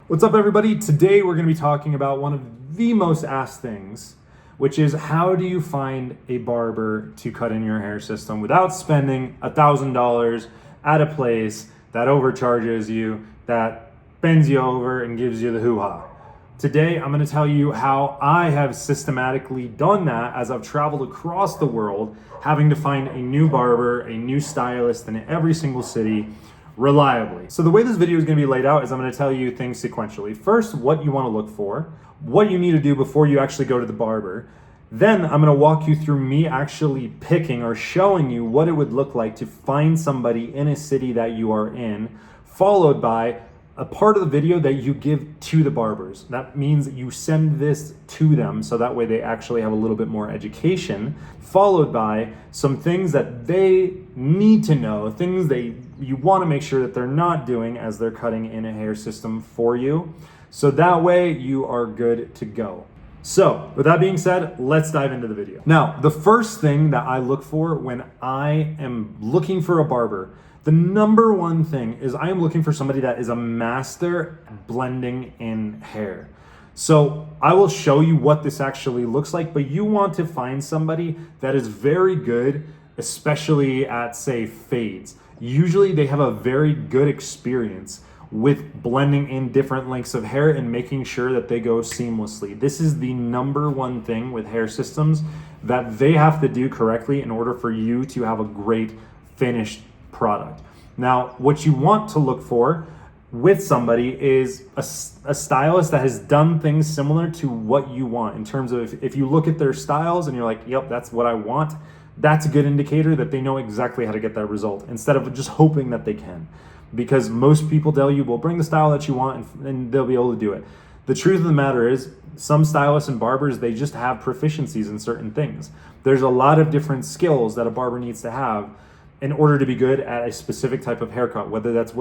What's up, everybody? Today we're going to be talking about one of the most asked things, which is how do you find a barber to cut in your hair system without spending $1,000 at a place that overcharges you, that bends you over and gives you the hoo-ha. Today I'm going to tell you how I have systematically done that as I've traveled across the world, having to find a new barber, a new stylist in every single city reliably. So the way this video is going to be laid out is I'm going to tell you things sequentially. First, what you want to look for, what you need to do before you actually go to the barber. Then I'm going to walk you through me actually picking or showing you what it would look like to find somebody in a city that you are in, followed by a part of the video that you give to the barbers. That means that you send this to them so that way they actually have a little bit more education, followed by some things that they need to know, things you want to make sure that they're not doing as they're cutting in a hair system for you. So that way you are good to go. So with that being said, let's dive into the video. Now, the first thing that I look for when I am looking for a barber, the number one thing is I am looking for somebody that is a master at blending in hair. So I will show you what this actually looks like, but you want to find somebody that is very good, especially at, say, fades. Usually they have a very good experience with blending in different lengths of hair and making sure that they go seamlessly. This is the number one thing with hair systems that they have to do correctly in order for you to have a great finished product. Now, what you want to look for with somebody is a stylist that has done things similar to what you want in terms of if you look at their styles and you're like, yep, that's what I want, that's a good indicator that they know exactly how to get that result instead of just hoping that they can. Because most people tell you, well, bring the style that you want and they'll be able to do it. The truth of the matter is some stylists and barbers, they just have proficiencies in certain things. There's a lot of different skills that a barber needs to have in order to be good at a specific type of haircut, whether that's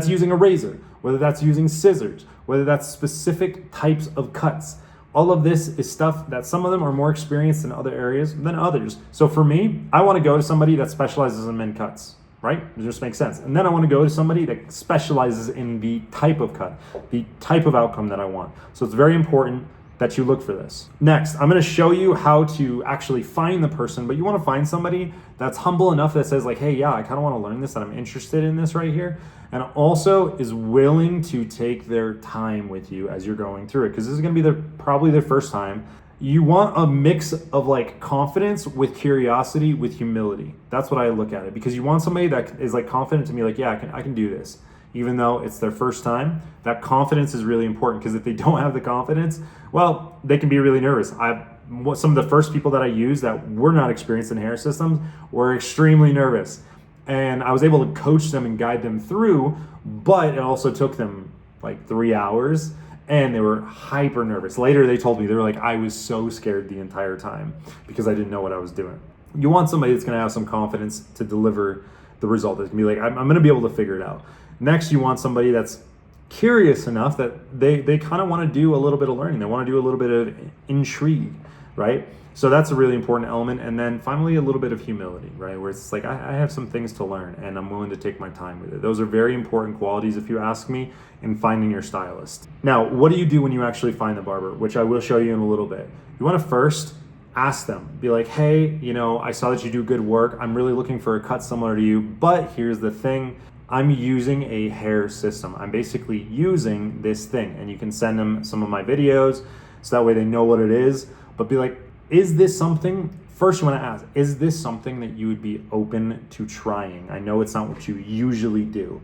using a razor, whether that's using scissors, whether that's specific types of cuts. All of this is stuff that some of them are more experienced in other areas than others. So for me, I want to go to somebody that specializes in min cuts, right? It just makes sense. And then I want to go to somebody that specializes in the type of cut, the type of outcome that I want. So it's very important that you look for this. Next, I'm going to show you how to actually find the person, but you want to find somebody that's humble enough that says like, hey, yeah, I kind of want to learn this, that I'm interested in this right here. And also is willing to take their time with you as you're going through it. Because this is going to be probably their first time. You want a mix of like confidence with curiosity with humility. That's what I look at it. Because you want somebody that is like confident to be like, yeah, I can do this. Even though it's their first time, that confidence is really important because if they don't have the confidence, well, they can be really nervous. Some of the first people that I used that were not experienced in hair systems were extremely nervous. And I was able to coach them and guide them through, but it also took them like 3 hours and they were hyper nervous. Later, they told me, they were like, I was so scared the entire time because I didn't know what I was doing. You want somebody that's gonna have some confidence to deliver the result. That's gonna be like, I'm gonna be able to figure it out. Next, you want somebody that's curious enough that they kind of want to do a little bit of learning. They want to do a little bit of intrigue, right? So that's a really important element. And then finally, a little bit of humility, right? Where it's like, I have some things to learn and I'm willing to take my time with it. Those are very important qualities, if you ask me, in finding your stylist. Now, what do you do when you actually find the barber, which I will show you in a little bit? You want to first ask them, be like, hey, I saw that you do good work. I'm really looking for a cut similar to you, but here's the thing. I'm using a hair system. I'm basically using this thing, and you can send them some of my videos so that way they know what it is, but be like, is this something, first you wanna ask, is this something that you would be open to trying? I know it's not what you usually do.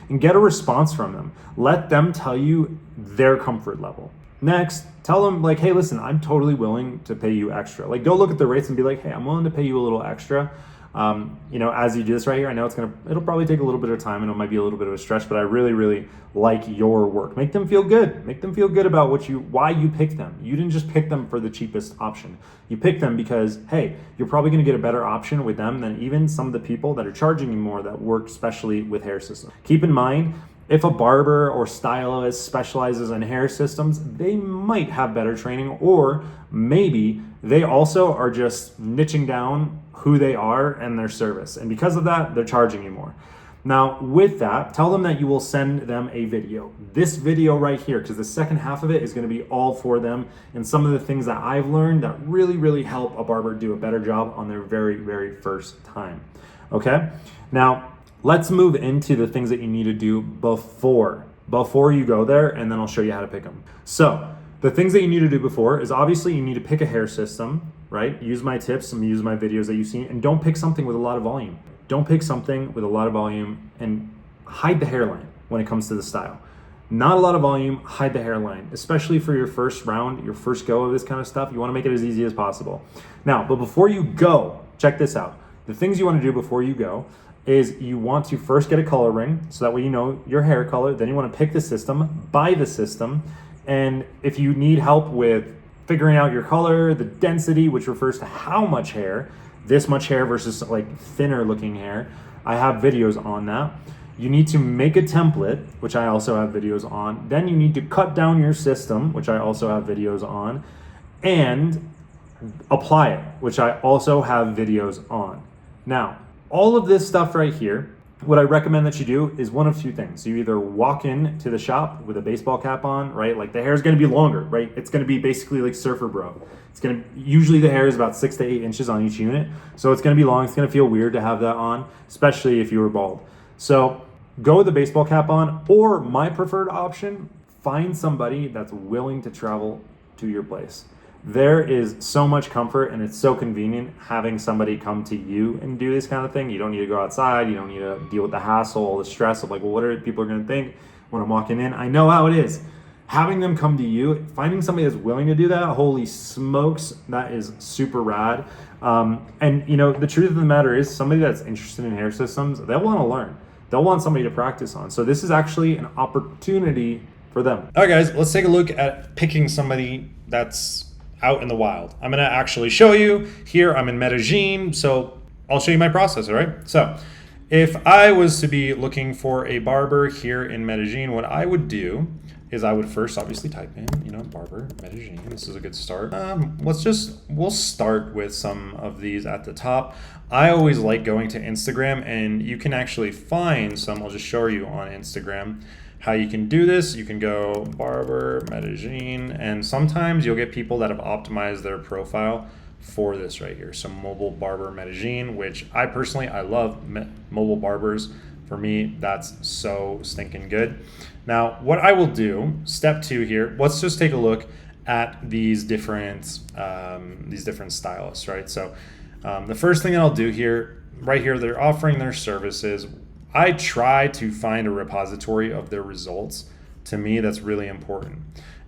And get a response from them. Let them tell you their comfort level. Next, tell them like, hey, listen, I'm totally willing to pay you extra. Like go look at the rates and be like, hey, I'm willing to pay you a little extra. As you do this right here, I know it'll probably take a little bit of time and it might be a little bit of a stretch, but I really, really like your work. Make them feel good. Make them feel good about why you picked them. You didn't just pick them for the cheapest option. You picked them because, hey, you're probably going to get a better option with them than even some of the people that are charging you more that work especially with hair systems. Keep in mind, if a barber or stylist specializes in hair systems, they might have better training, or maybe they also are just niching down who they are and their service. And because of that, they're charging you more. Now, with that, tell them that you will send them a video. This video right here, because the second half of it is going to be all for them and some of the things that I've learned that really, really help a barber do a better job on their very, very first time. Okay? Now, let's move into the things that you need to do before you go there, and then I'll show you how to pick them. So, the things that you need to do before is obviously you need to pick a hair system, right? Use my tips and use my videos that you've seen, and don't pick something with a lot of volume. Don't pick something with a lot of volume and hide the hairline when it comes to the style. Not a lot of volume, hide the hairline, especially for your first round, your first go of this kind of stuff. You want to make it as easy as possible. Now, but before you go, check this out. The things you want to do before you go is you want to first get a color ring so that way you know your hair color. Then you want to pick the system, buy the system. And if you need help with figuring out your color, the density, which refers to how much hair, this much hair versus like thinner looking hair, I have videos on that. You need to make a template, which I also have videos on. Then you need to cut down your system, which I also have videos on, and apply it, which I also have videos on. Now, all of this stuff right here, what I recommend that you do is one of two things. You either walk in to the shop with a baseball cap on, right? Like the hair is going to be longer, right? It's going to be basically like surfer bro. Usually the hair is about 6 to 8 inches on each unit. So it's going to be long. It's going to feel weird to have that on, especially if you were bald. So go with the baseball cap on, or my preferred option, find somebody that's willing to travel to your place. There is so much comfort and it's so convenient having somebody come to you and do this kind of thing. You don't need to go outside. You don't need to deal with the hassle, all the stress of like, well, what are people going to think when I'm walking in? I know how it is. Having them come to you, finding somebody that's willing to do that, holy smokes, that is super rad. And you know, the truth of the matter is somebody that's interested in hair systems, they'll want to learn. They'll want somebody to practice on. So this is actually an opportunity for them. All right, guys, let's take a look at picking somebody that's out in the wild. I'm gonna actually show you here. I'm in Medellin, so I'll show you my process, all right? So if I was to be looking for a barber here in Medellin, what I would do is I would first obviously type in, Barber, Medellin. This is a good start. We'll start with some of these at the top. I always like going to Instagram, and you can actually find some. I'll just show you on Instagram how you can do this. You can go Barber, Medellin, and sometimes you'll get people that have optimized their profile for this right here. So mobile barber Medellin, which I love mobile barbers. For me, that's so stinking good. Now, what I will do, step 2 here, let's just take a look at these different stylists, right? So the first thing that I'll do here, right here, they're offering their services. I try to find a repository of their results. To me, that's really important.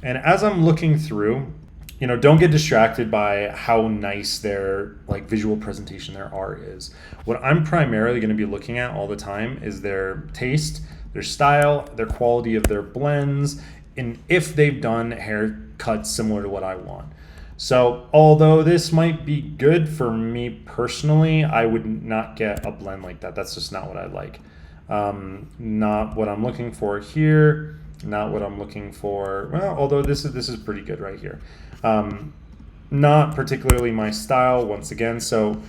And as I'm looking through, don't get distracted by how nice their visual presentation, their art is. What I'm primarily going to be looking at all the time is their taste, their style, their quality of their blends, and if they've done haircuts similar to what I want. So although this might be good for me personally, I would not get a blend like that. That's just not what I like. Not what I'm looking for here. Not what I'm looking for. Well, although this is pretty good right here. Not particularly my style once again. So,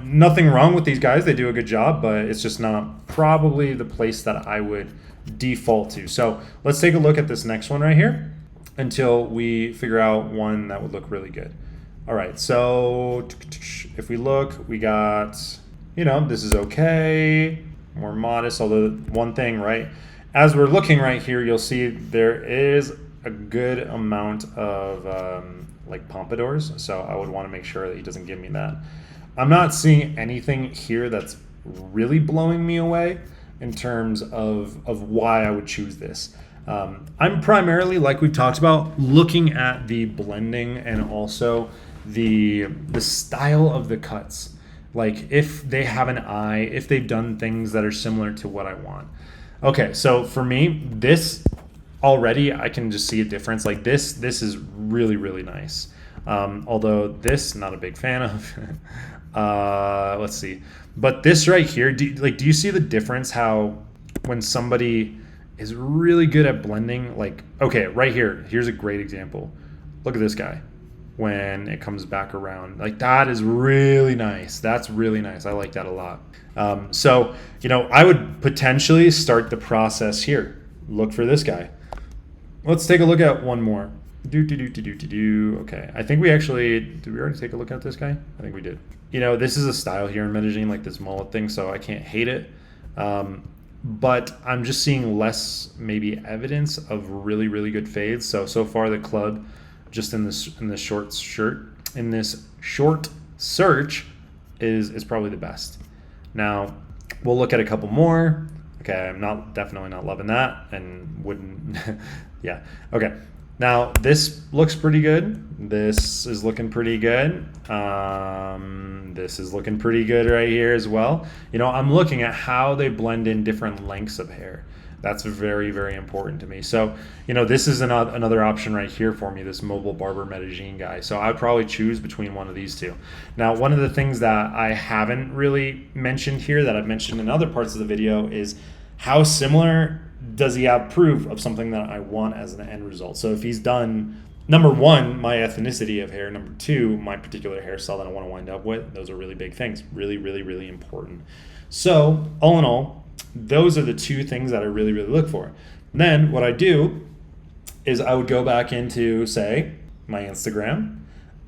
nothing wrong with these guys. They do a good job, but it's just not probably the place that I would default to. So let's take a look at this next one right here until we figure out one that would look really good. All right. So if we look, we got, this is okay. More modest, although one thing, right? As we're looking right here, you'll see there is a good amount of pompadours. So I would want to make sure that he doesn't give me that. I'm not seeing anything here that's really blowing me away in terms of why I would choose this. I'm primarily, like we've talked about, looking at the blending and also the style of the cuts. Like if they have an eye, if they've done things that are similar to what I want. Okay, so for me, this already I can just see a difference. Like this is really, really nice. Although this, not a big fan of. Let's see. But this right here, do you see the difference? How when somebody is really good at blending, okay, right here, here's a great example. Look at this guy. when it comes back around. Like that is really nice. That's really nice. I like that a lot. So, I would potentially start the process here. Look for this guy. Let's take a look at one more. Okay. I think did we already take a look at this guy? I think we did. This is a style here in Medellin, like this mullet thing, so I can't hate it. But I'm just seeing less maybe evidence of really, really good fades. So far the club just in this short search is probably the best. Now we'll look at a couple more. Okay, I'm definitely not loving that and wouldn't yeah. Okay. Now this looks pretty good. This is looking pretty good. This is looking pretty good right here as well. I'm looking at how they blend in different lengths of hair. That's very, very important to me. So, this is another option right here for me, this mobile Barber Medellin guy. So I'd probably choose between one of these two. Now, one of the things that I haven't really mentioned here that I've mentioned in other parts of the video is how similar does he have proof of something that I want as an end result. So if he's done, number one, my ethnicity of hair, number two, my particular hairstyle that I want to wind up with, those are really big things, really, really, really important. So all in all, those are the two things that I really, really look for. Then what I do is I would go back into, say, my Instagram,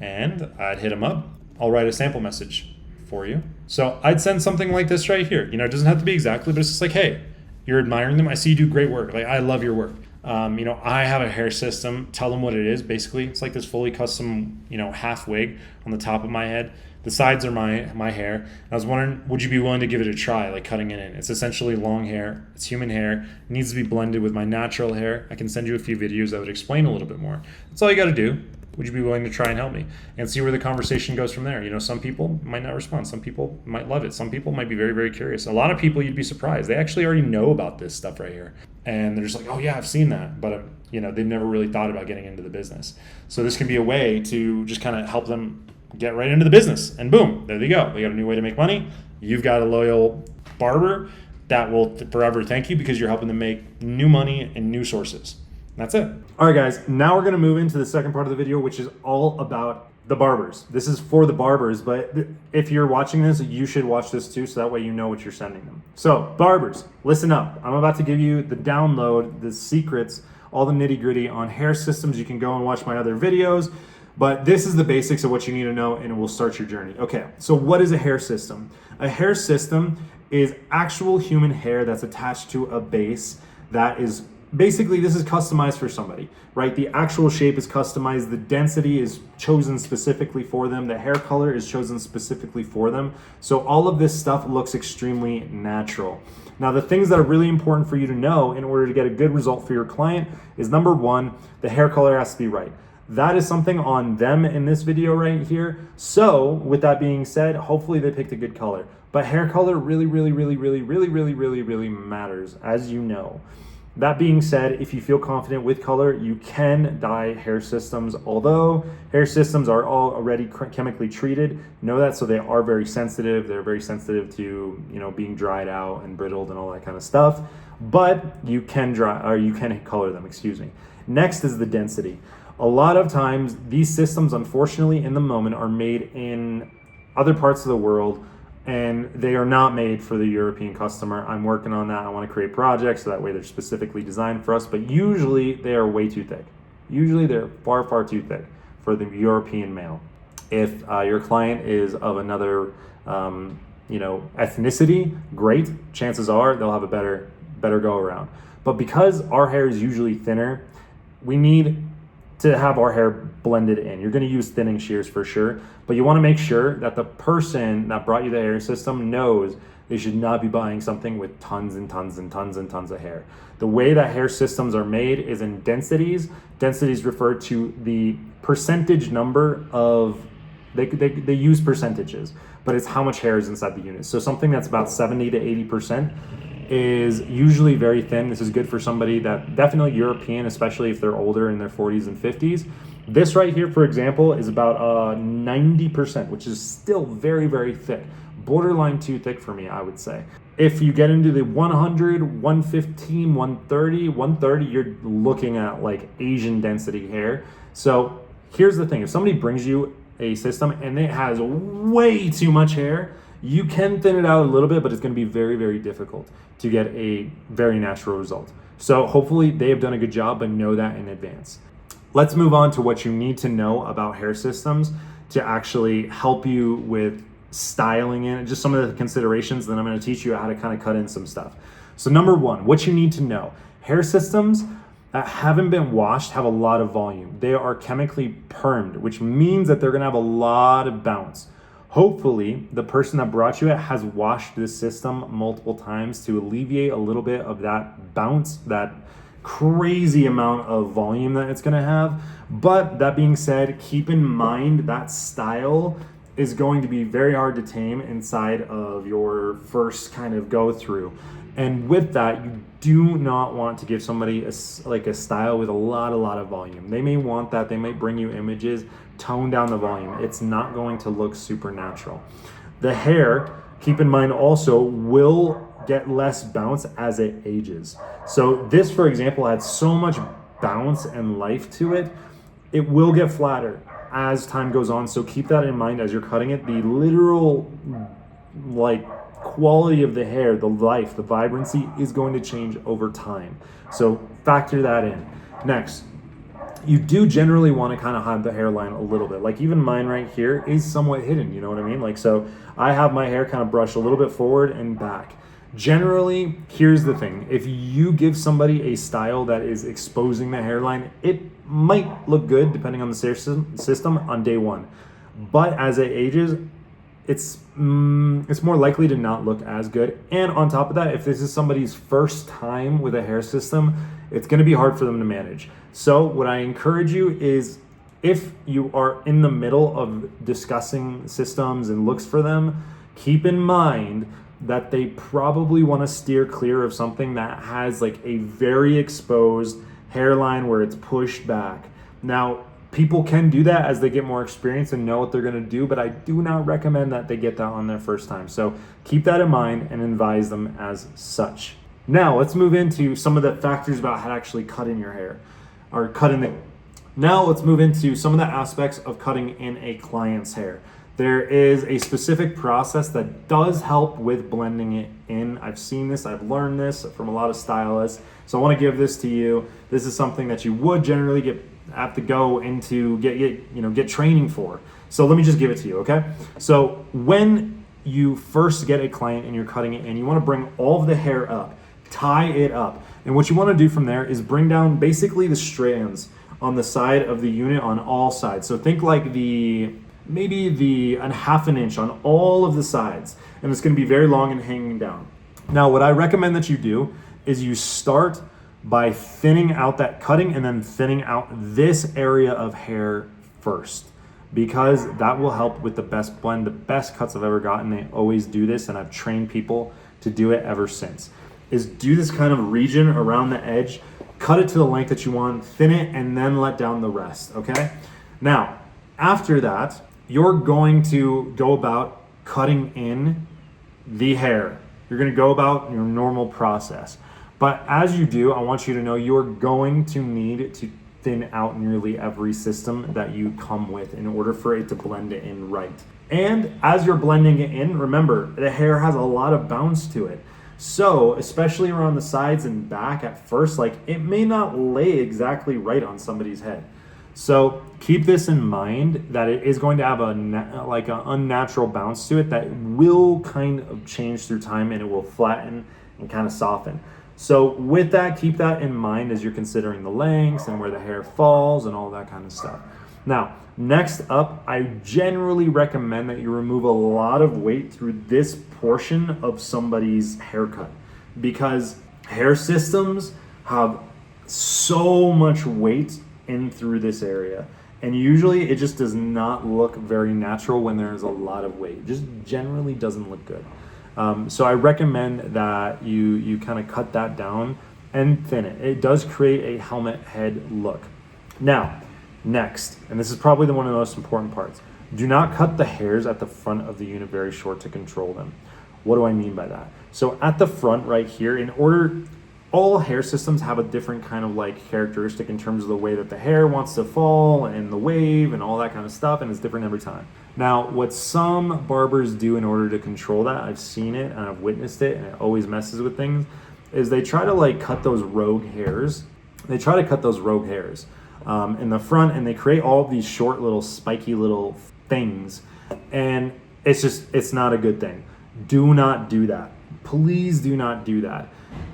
and I'd hit him up. I'll write a sample message for you. So I'd send something like this right here. It doesn't have to be exactly, but it's just like, hey, you're admiring them. I see you do great work. Like, I love your work. I have a hair system. Tell them what it is. Basically, it's like this fully custom, half wig on the top of my head. The sides are my hair. I was wondering, would you be willing to give it a try, like cutting it in? It's essentially long hair. It's human hair. It needs to be blended with my natural hair. I can send you a few videos that would explain a little bit more. That's all you got to do. Would you be willing to try and help me? And see where the conversation goes from there. Some people might not respond. Some people might love it. Some people might be very, very curious. A lot of people, you'd be surprised. They actually already know about this stuff right here. And they're just like, oh yeah, I've seen that. But, they've never really thought about getting into the business. So this can be a way to just kind of help them get right into the business. And boom, there they go. They got a new way to make money. You've got a loyal barber that will forever thank you because you're helping them make new money and new sources. That's it. All right, guys, now we're going to move into the second part of the video, which is all about the barbers. This is for the barbers, but if you're watching this, you should watch this too, so that way you know what you're sending them. So, barbers, listen up. I'm about to give you the download, the secrets, all the nitty-gritty on hair systems. You can go and watch my other videos, but this is the basics of what you need to know, and it will start your journey. Okay, so what is a hair system? A hair system is actual human hair that's attached to a base that is basically, this is customized for somebody, right? The actual shape is customized. The density is chosen specifically for them. The hair color is chosen specifically for them. So all of this stuff looks extremely natural. Now, the things that are really important for you to know in order to get a good result for your client is, number one, the hair color has to be right. That is something on them in this video right here. So with that being said, hopefully they picked a good color. But hair color really, really, really, really, really, really, really, really matters, as you know. That being said, if you feel confident with color, you can dye hair systems. Although hair systems are all already chemically treated, know that, so they are very sensitive. They're very sensitive to, being dried out and brittled and all that kind of stuff. But you can color them, excuse me. Next is the density. A lot of times, these systems, unfortunately, in the moment, are made in other parts of the world, and they are not made for the European customer. I'm working on that. I want to create projects so that way they're specifically designed for us, but usually they are way too thick. Usually they're far, far too thick for the European male. If your client is of another, ethnicity, great. Chances are they'll have a better go around. But because our hair is usually thinner, we need to have our hair blended in. You're going to use thinning shears for sure, but you want to make sure that the person that brought you the hair system knows they should not be buying something with tons and tons and tons and tons of hair. The way that hair systems are made is in densities. Densities refer to the percentage number of, they use percentages, but it's how much hair is inside the unit. So something that's about 70 to 80% is usually very thin. This is good for somebody that definitely European, especially if they're older in their 40s and 50s. This right here, for example, is about 90%, which is still very, very thick. Borderline too thick for me, I would say. If you get into the 100, 115, 130, you're looking at like Asian density hair. So here's the thing. If somebody brings you a system and it has way too much hair, you can thin it out a little bit, but it's going to be very, very difficult to get a very natural result. So hopefully they have done a good job, but know that in advance. Let's move on to what you need to know about hair systems to actually help you with styling in, just some of the considerations. Then I'm going to teach you how to kind of cut in some stuff. So number one, what you need to know: hair systems that haven't been washed have a lot of volume. They are chemically permed, which means that they're going to have a lot of bounce. Hopefully the person that brought you it has washed this system multiple times to alleviate a little bit of that bounce, that crazy amount of volume that it's going to have. But that being said, keep in mind that style is going to be very hard to tame inside of your first kind of go through. And with that, you do not want to give somebody a style with a lot of volume. They may want that. They might bring you images, tone down the volume. It's not going to look super natural. The hair, keep in mind also, will get less bounce as it ages. So this, for example, had so much bounce and life to it, it will get flatter as time goes on. So keep that in mind as you're cutting it. The literal quality of the hair, the life, the vibrancy is going to change over time. So factor that in. Next, you do generally want to kind of hide the hairline a little bit. Like even mine right here is somewhat hidden, you know what I mean? Like, so I have my hair kind of brushed a little bit forward and back. Generally, here's the thing. If you give somebody a style that is exposing the hairline, it might look good depending on the system on day one. But as it ages, it's more likely to not look as good. And on top of that, if this is somebody's first time with a hair system, it's going to be hard for them to manage. So what I encourage you is, if you are in the middle of discussing systems and looks for them, keep in mind that they probably want to steer clear of something that has like a very exposed hairline where it's pushed back. Now, people can do that as they get more experience and know what they're going to do, but I do not recommend that they get that on their first time. So keep that in mind and advise them as such. Now let's move into some of the factors about how to actually cut in your hair, or cut in the. Now let's move into some of the aspects of cutting in a client's hair. There is a specific process that does help with blending it in. I've seen this, I've learned this from a lot of stylists. So I want to give this to you. This is something that you would generally have to go into get training for. So let me just give it to you, okay? So when you first get a client and you're cutting it in, you want to bring all of the hair up, tie it up. And what you want to do from there is bring down basically the strands on the side of the unit on all sides. So think like maybe a half an inch on all of the sides, and it's going to be very long and hanging down. Now, what I recommend that you do is you start by thinning out that cutting and then thinning out this area of hair first, because that will help with the best blend, the best cuts I've ever gotten. They always do this, and I've trained people to do it ever since, is do this kind of region around the edge, cut it to the length that you want, thin it, and then let down the rest, okay? Now, after that, you're going to go about cutting in the hair. You're going to go about your normal process. But as you do, I want you to know you're going to need to thin out nearly every system that you come with in order for it to blend it in right. And as you're blending it in, remember, the hair has a lot of bounce to it. So, especially around the sides and back at first, it may not lay exactly right on somebody's head. So keep this in mind, that it is going to have an unnatural bounce to it that will kind of change through time, and it will flatten and kind of soften. So with that, keep that in mind as you're considering the lengths and where the hair falls and all that kind of stuff. Now, next up, I generally recommend that you remove a lot of weight through this portion of somebody's haircut, because hair systems have so much weight in through this area, and usually it just does not look very natural when there's a lot of weight. It just generally doesn't look good. So I recommend that you kind of cut that down and thin it. It does create a helmet head look. Now, next, and this is probably one of the most important parts, do not cut the hairs at the front of the unit very short to control them. What do I mean by that? So at the front right here, all hair systems have a different kind of like characteristic in terms of the way that the hair wants to fall and the wave and all that kind of stuff, and it's different every time. Now, what some barbers do in order to control that, I've seen it and I've witnessed it, and it always messes with things, is they try to like cut those rogue hairs. They try to cut those rogue hairs in the front, and they create all of these short little spiky little things, and it's not a good thing. Do not do that. Please do not do that.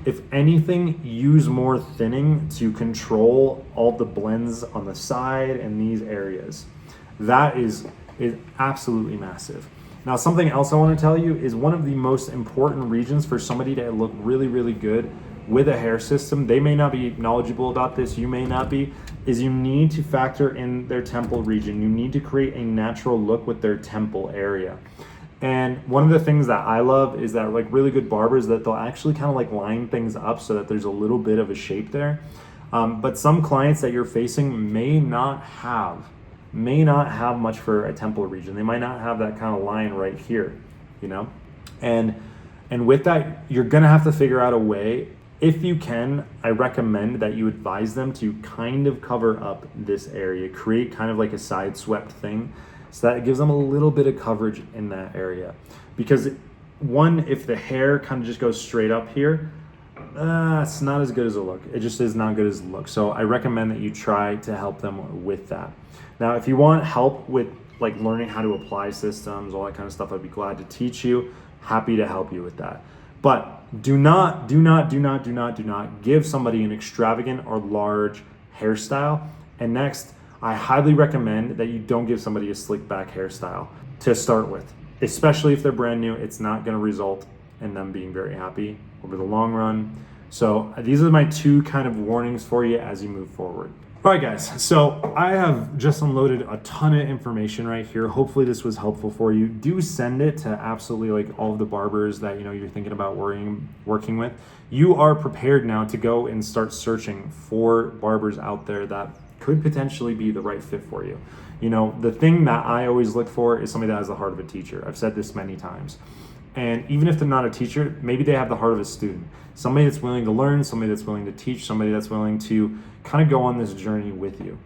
If anything, use more thinning to control all the blends on the side and these areas. That is absolutely massive. Now, something else I want to tell you is one of the most important regions for somebody to look really, really good with a hair system. They may not be knowledgeable about this, you may not be, is you need to factor in their temple region. You need to create a natural look with their temple area. And one of the things that I love is that like really good barbers, that they'll actually kind of like line things up so that there's a little bit of a shape there. But some clients that you're facing may not have much for a temple region. They might not have that kind of line right here, you know? And with that, you're gonna have to figure out a way. If you can, I recommend that you advise them to kind of cover up this area, create kind of like a side swept thing, so that it gives them a little bit of coverage in that area. Because one, if the hair kind of just goes straight up here, it's not as good as a look. It just is not good as a look. So I recommend that you try to help them with that. Now, if you want help with like learning how to apply systems, all that kind of stuff, I'd be glad to teach you. Happy to help you with that. But do not give somebody an extravagant or large hairstyle. And next, I highly recommend that you don't give somebody a slick back hairstyle to start with, especially if they're brand new. It's not going to result in them being very happy over the long run. So these are my two kind of warnings for you as you move forward. All right, guys, so I have just unloaded a ton of information right here. Hopefully this was helpful for you. Do send it to absolutely like all of the barbers that you're thinking about working with. You are prepared now to go and start searching for barbers out there that could potentially be the right fit for you. The thing that I always look for is somebody that has the heart of a teacher. I've said this many times. And even if they're not a teacher, maybe they have the heart of a student. Somebody that's willing to learn, somebody that's willing to teach, somebody that's willing to kind of go on this journey with you.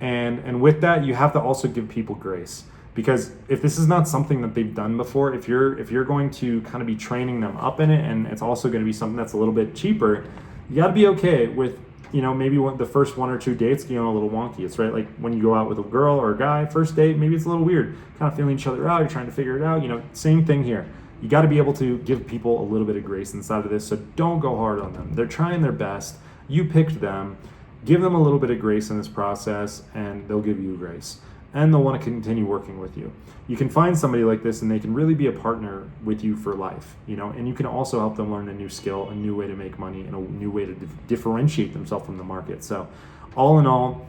And with that, you have to also give people grace. Because if this is not something that they've done before, if you're going to kind of be training them up in it, and it's also going to be something that's a little bit cheaper, you got to be okay with maybe the first 1 or 2 dates getting a little wonky. It's right, like when you go out with a girl or a guy, first date, maybe it's a little weird, kind of feeling each other out, you're trying to figure it out, same thing here. You got to be able to give people a little bit of grace inside of this, so don't go hard on them. They're trying their best. You picked them. Give them a little bit of grace in this process, and they'll give you grace. And they'll want to continue working with you. You can find somebody like this, and they can really be a partner with you for life, and you can also help them learn a new skill, a new way to make money, and a new way to differentiate themselves from the market. So all in all,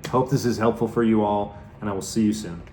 hope this is helpful for you all, and I will see you soon.